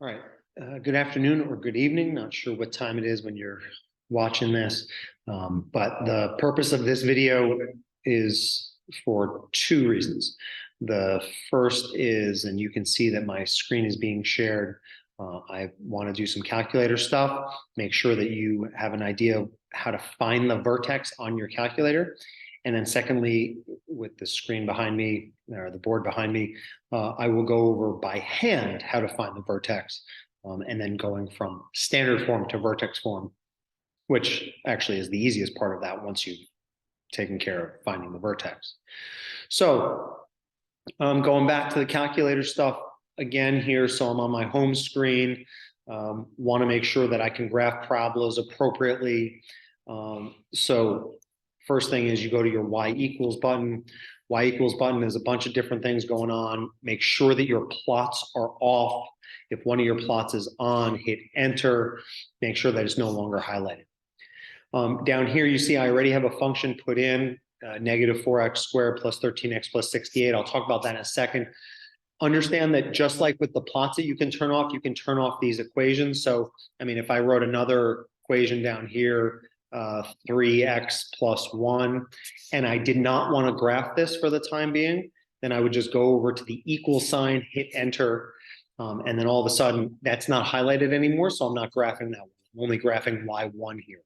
All right. Good afternoon or good evening. Not sure what time it is when you're watching this, but the purpose of this video is for two reasons. The first is, and you can see that my screen is being shared. I want to do some calculator stuff, make sure that you have an idea of how to find the vertex on your calculator. And then secondly, with the screen behind me, or the board behind me, I will go over by hand how to find the vertex, and then going from standard form to vertex form, which actually is the easiest part of that once you've taken care of finding the vertex. So going back to the calculator stuff again here. So I'm on my home screen. Want to make sure that I can graph parabolas appropriately. So first thing is you go to your Y equals button. Y equals button is a bunch of different things going on. Make sure that your plots are off. If one of your plots is on, hit enter. Make sure that it's no longer highlighted. Down here, you see I already have a function put in, negative 4x squared plus 13x plus 68. I'll talk about that in a second. Understand that just like with the plots that you can turn off these equations. So, I mean, if I wrote another equation down here, 3x plus 1, and I did not want to graph this for the time being, then I would just go over to the equal sign, hit enter, and then all of a sudden that's not highlighted anymore, so I'm not graphing that one. I'm only graphing y1 here.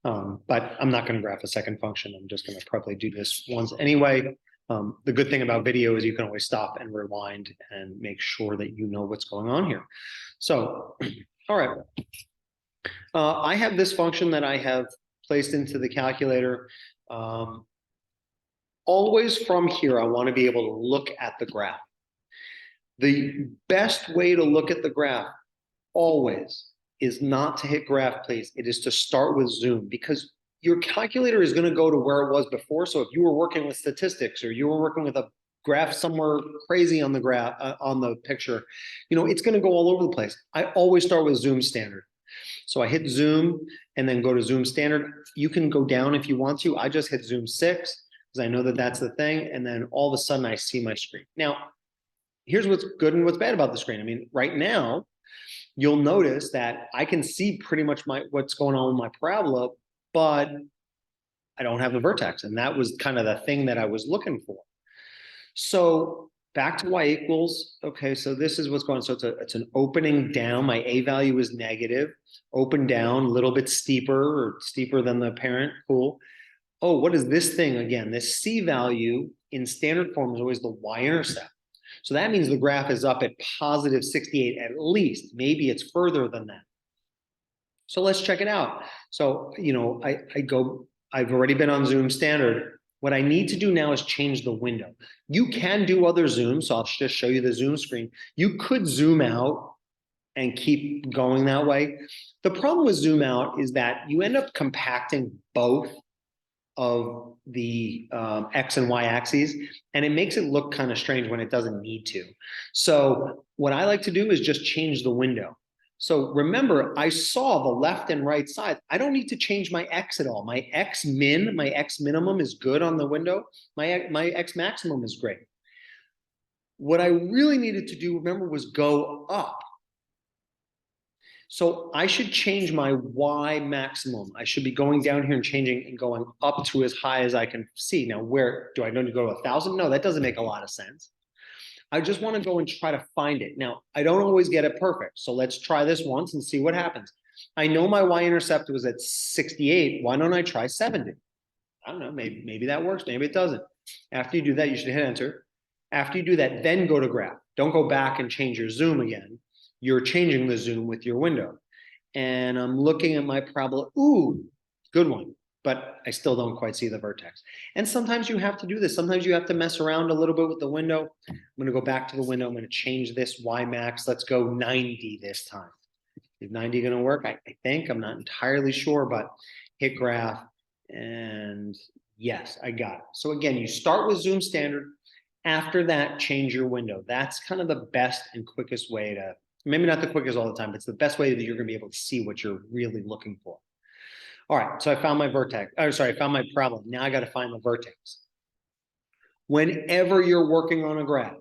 But I'm not going to graph a second function. I'm just going to probably do this once anyway. The good thing about video is you can always stop and rewind and make sure that you know what's going on here. So, all right. I have this function that I have placed into the calculator. Always from here, I want to be able to look at the graph. The best way to look at the graph always is not to hit graph, please. It is to start with zoom, because your calculator is going to go to where it was before. So if you were working with statistics or you were working with a graph somewhere crazy on the graph, on the picture, it's going to go all over the place. I always start with zoom standard. So I hit zoom and then go to zoom standard. You can go down if you want to. I just hit zoom 6 because I know that that's the thing. And then all of a sudden I see my screen. Now, here's what's good and what's bad about the screen. I mean, right now, you'll notice that I can see pretty much what's going on with my parabola, but I don't have the vertex. And that was kind of the thing that I was looking for. So back to y equals, okay, so this is what's going on. So it's an opening down. My a value is negative. Open down, a little bit steeper or steeper than the parent. Cool. Oh, what is this thing again? This c value in standard form is always the y-intercept. So that means the graph is up at positive 68 at least. Maybe it's further than that. So let's check it out. So, I've already been on zoom standard. What I need to do now is change the window. You can do other zooms. So I'll just show you the zoom screen. You could zoom out and keep going that way. The problem with zoom out is that you end up compacting both of the X and Y axes, and it makes it look kind of strange when it doesn't need to. So what I like to do is just change the window. So remember, I saw the left and right side. I don't need to change my X at all. My X min, my X minimum is good on the window. My X maximum is great. What I really needed to do, remember, was go up. So I should change my Y maximum. I should be going down here and changing and going up to as high as I can see. Now, where do I need to go to 1,000? No, that doesn't make a lot of sense. I just want to go and try to find it. Now, I don't always get it perfect. So let's try this once and see what happens. I know my y-intercept was at 68. Why don't I try 70? I don't know. Maybe that works. Maybe it doesn't. After you do that, you should hit enter. After you do that, then go to graph. Don't go back and change your zoom again. You're changing the zoom with your window. And I'm looking at my parabola. Ooh, good one. But I still don't quite see the vertex. And sometimes you have to do this. Sometimes you have to mess around a little bit with the window. I'm going to go back to the window. I'm going to change this Y max. Let's go 90 this time. Is 90 going to work? I think. I'm not entirely sure, but hit graph. And yes, I got it. So again, you start with zoom standard. After that, change your window. That's kind of the best and quickest way to, maybe not the quickest all the time, but it's the best way that you're going to be able to see what you're really looking for. All right, so I found my vertex. I found my problem. Now I got to find the vertex. Whenever you're working on a graph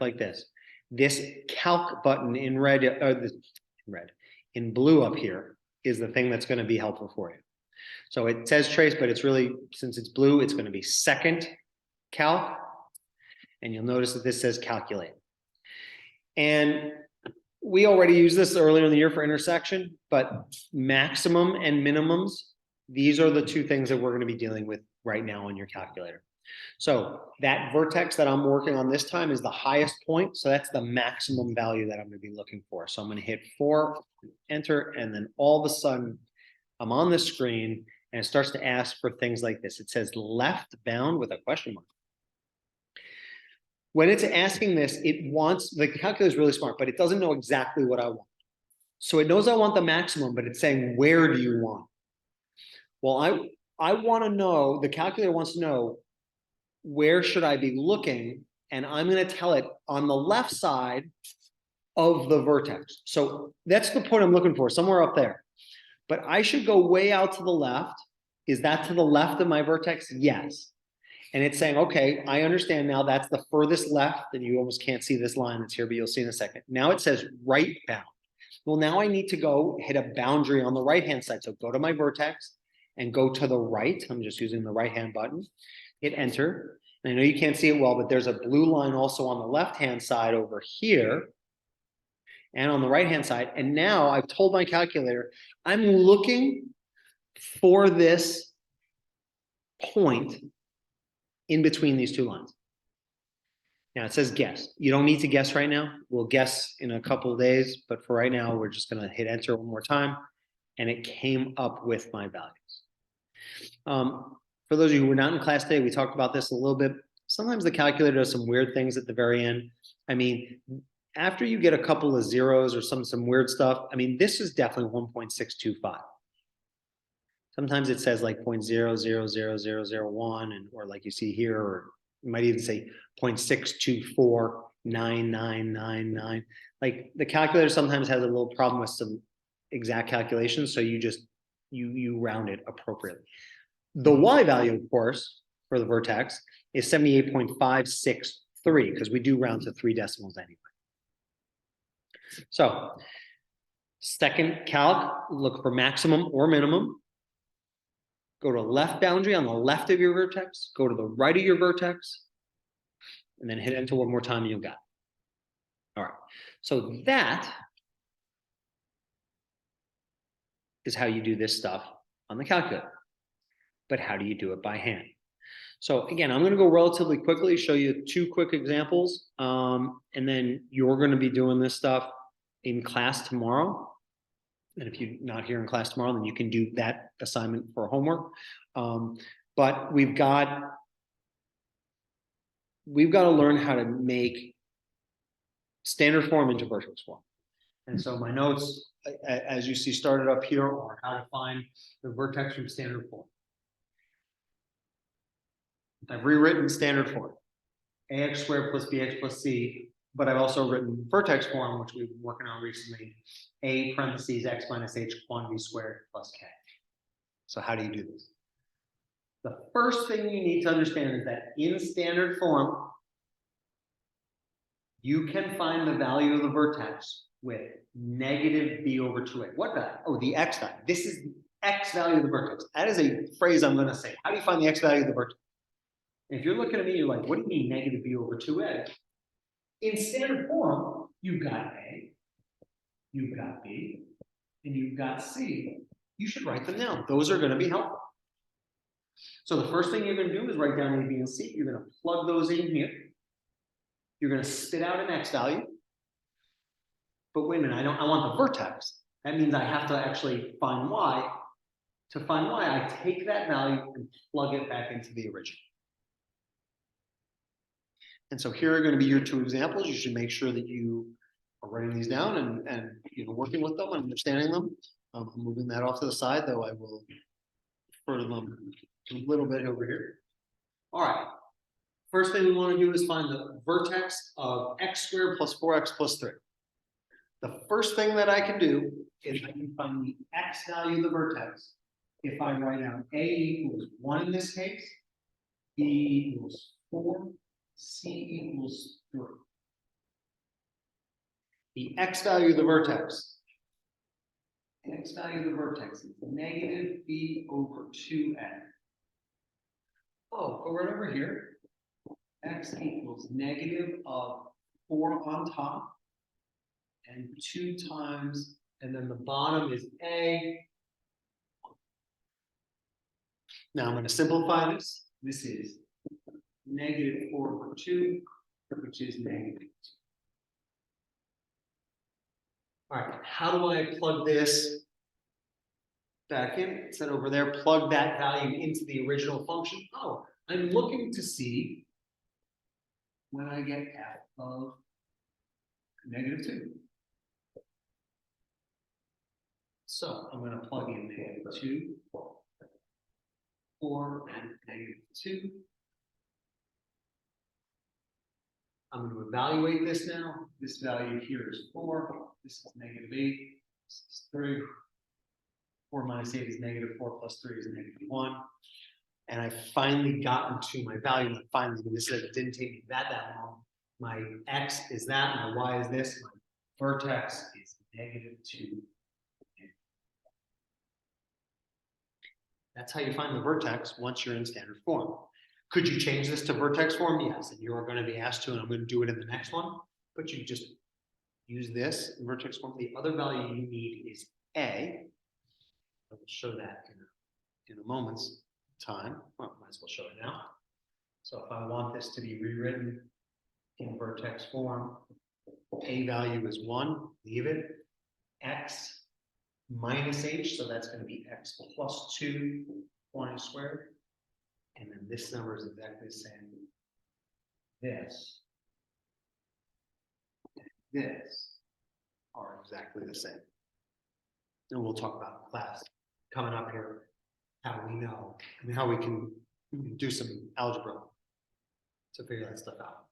like this, This calc button in red, in blue up here is the thing that's going to be helpful for you. So it says trace, but it's really, since it's blue, it's going to be second calc. And you'll notice that this says calculate. And we already used this earlier in the year for intersection, but maximum and minimums, these are the two things that we're going to be dealing with right now on your calculator. So that vertex that I'm working on this time is the highest point. So that's the maximum value that I'm going to be looking for. So I'm going to hit 4, enter, and then all of a sudden I'm on the screen and it starts to ask for things like this. It says left bound with a question mark. When it's asking this, it wants, the calculator is really smart, but it doesn't know exactly what I want. So it knows I want the maximum, but it's saying, where do you want? Well, I want to know, the calculator wants to know, where should I be looking? And I'm going to tell it on the left side of the vertex. So that's the point I'm looking for, somewhere up there. But I should go way out to the left. Is that to the left of my vertex? Yes. And it's saying, okay, I understand now that's the furthest left, and you almost can't see this line that's here, but you'll see in a second. Now it says right bound. Well, now I need to go hit a boundary on the right-hand side. So go to my vertex and go to the right. I'm just using the right-hand button. Hit enter. And I know you can't see it well, but there's a blue line also on the left-hand side over here and on the right-hand side. And now I've told my calculator, I'm looking for this point in between these two lines. Now it says guess. You don't need to guess right now. We'll guess in a couple of days, but for right now, we're just going to hit enter one more time. And it came up with my values. For those of you who were not in class today, we talked about this a little bit. Sometimes the calculator does some weird things at the very end. I mean, after you get a couple of zeros or some weird stuff, I mean, this is definitely 1.625. Sometimes it says like 0.000001, and or like you see here, or you might even say 0.6249999. Like the calculator sometimes has a little problem with some exact calculations, so you just you round it appropriately. The y value, of course, for the vertex is 78.563 because we do round to 3 decimals anyway. So second calc, look for maximum or minimum. Go to left boundary on the left of your vertex, go to the right of your vertex, and then hit enter one more time and you've got it. All right, so that is how you do this stuff on the calculator. But how do you do it by hand? So again, I'm going to go relatively quickly, show you 2 quick examples, and then you're going to be doing this stuff in class tomorrow. And if you're not here in class tomorrow, then you can do that assignment for homework. But we've got to learn how to make standard form into vertex form. And so my notes, as you see started up here, are how to find the vertex from standard form. I've rewritten standard form, ax squared plus bx plus c, but I've also written vertex form, which we've been working on recently, a parentheses x minus h quantity squared plus k. So how do you do this? The first thing you need to understand is that in standard form, you can find the value of the vertex with negative b over 2a. What value? Oh, the x value. This is the x value of the vertex. That is a phrase I'm going to say. How do you find the x value of the vertex? If you're looking at me, you're like, what do you mean negative b over 2a? In standard form, you've got a, you've got b, and you've got c. You should write them down. Those are going to be helpful. So the first thing you're going to do is write down a, b, and c. You're going to plug those in here. You're going to spit out an x value. But wait a minute, I want the vertex. That means I have to actually find y. To find y, I take that value and plug it back into the original. And so here are going to be your 2 examples. You should make sure that you are writing these down and you know, working with them and understanding them. I'm moving that off to the side, though I will refer to them a little bit over here. All right. First thing we want to do is find the vertex of x squared plus 4x plus 3. The first thing that I can do is I can find the x value of the vertex if I write out a equals 1 in this case, b equals 4, c equals 3. the x value of the vertex. The x value of the vertex is negative b over 2a. Oh, go right over here. X equals negative of 4 on top and 2 times, and then the bottom is a. Now I'm going to simplify this. This is negative 4 over 2, which is negative 2. All right, how do I plug this back in? It said over there, plug that value into the original function. Oh, I'm looking to see when I get f of negative 2. So I'm going to plug in negative 2, 4, and negative 2. I'm going to evaluate this now. This value here is 4. This is negative 8. This is 3. 4 minus 8 is negative 4 plus 3 is negative 1. And I finally gotten to my value. And finally, when this says it didn't take me that long, my x is that, my y is this, my vertex is negative 2. That's how you find the vertex once you're in standard form. Could you change this to vertex form? Yes, and you are going to be asked to, and I'm going to do it in the next one. But you just use this in vertex form. The other value you need is a. I will show that in a moment's time. Well, might as well show it now. So if I want this to be rewritten in vertex form, a value is 1, leave it. X minus h, so that's going to be x plus 2 20 squared. And then this number is exactly the same. This and this are exactly the same. And we'll talk about in class coming up here, how we know, how we can do some algebra to figure that stuff out.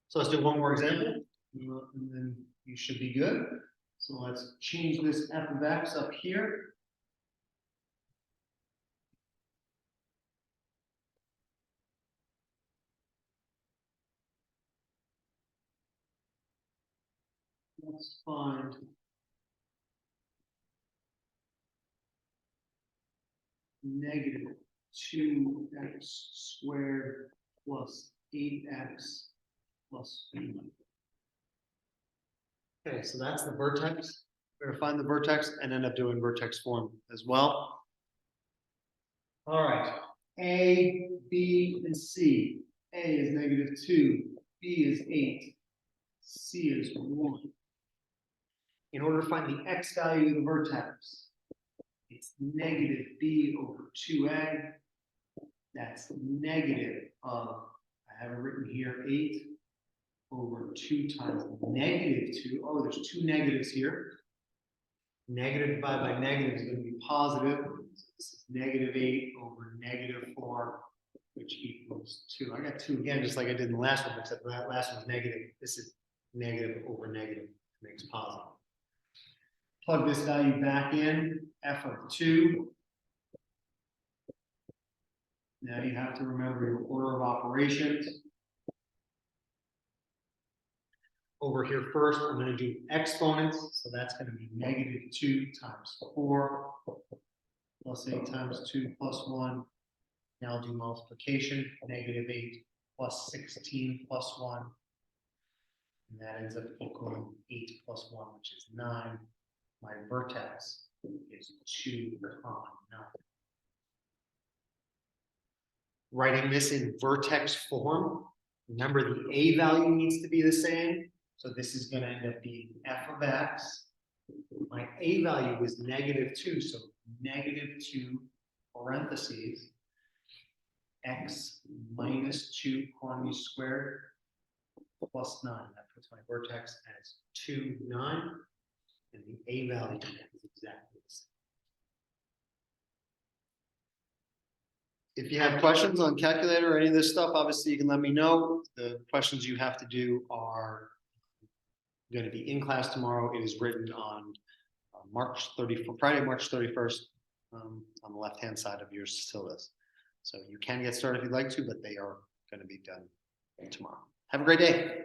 So let's do one more example, and then you should be good. So let's change this f of x up here. Let's find negative 2x squared plus 8x plus 1. Okay, so that's the vertex. We're going to find the vertex and end up doing vertex form as well. All right, A, B, and C. A is negative 2, B is 8, C is 1. In order to find the x value of the vertex, it's negative b over 2a. That's negative of, I have it written here, 8 over 2 times negative 2. Oh, there's 2 negatives here. Negative divided by negative is going to be positive. So this is negative 8 over negative 4, which equals 2. I got 2 again, just like I did in the last one, except that last one was negative. This is negative over negative, makes positive. Plug this value back in, f of 2. Now you have to remember your order of operations. Over here first, I'm going to do exponents. So that's going to be negative 2 times 4 plus 8 times 2 plus 1. Now I'll do multiplication, negative 8 plus 16 plus 1. And that ends up equaling 8 plus 1, which is 9. My vertex is 2, 9. Writing this in vertex form, remember the a value needs to be the same. So this is going to end up being f of x. My a value was negative 2, so negative 2 parentheses x minus 2 quantity squared plus 9. That puts my vertex as 2, 9. And the a value is exactly the same. If you have questions on calculator or any of this stuff, obviously you can let me know. The questions you have to do are going to be in class tomorrow. It is written on Friday, March 31st, on the left-hand side of your syllabus. So you can get started if you'd like to, but they are going to be done tomorrow. Have a great day.